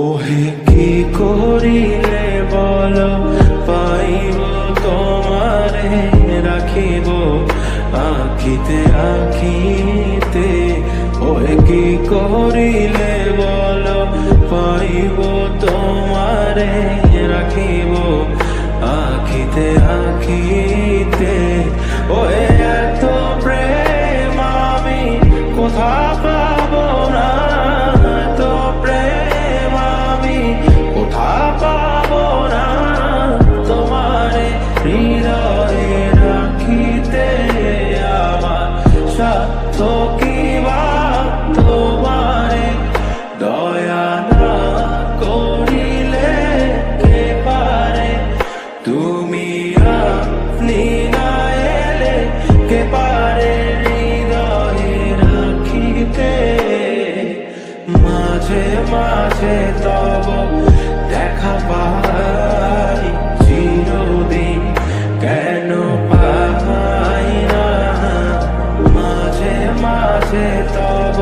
ওহে কি করিলে বলো পাইব তোমারে রাখিব আখিতে আখিতে। ওহে কি করিলে বলো পাইব তোমারে রাখিব আখিতে আখিতে। ওহে এত প্রেম আমি কোথা পাবো না, এত প্রেম আমি কোথা পাবো না। তোমারে হৃদয়ে রাখিতে আমার সাধ্য কি বা, তোমারে দয়া না করিলে কে পারে। তুমি আপনি না এলে কে পারে হৃদয়ে রাখিতে। মাঝে মাঝে তব দেখা পাই চিরদিন কেন পাই না। মাঝে মাঝে তব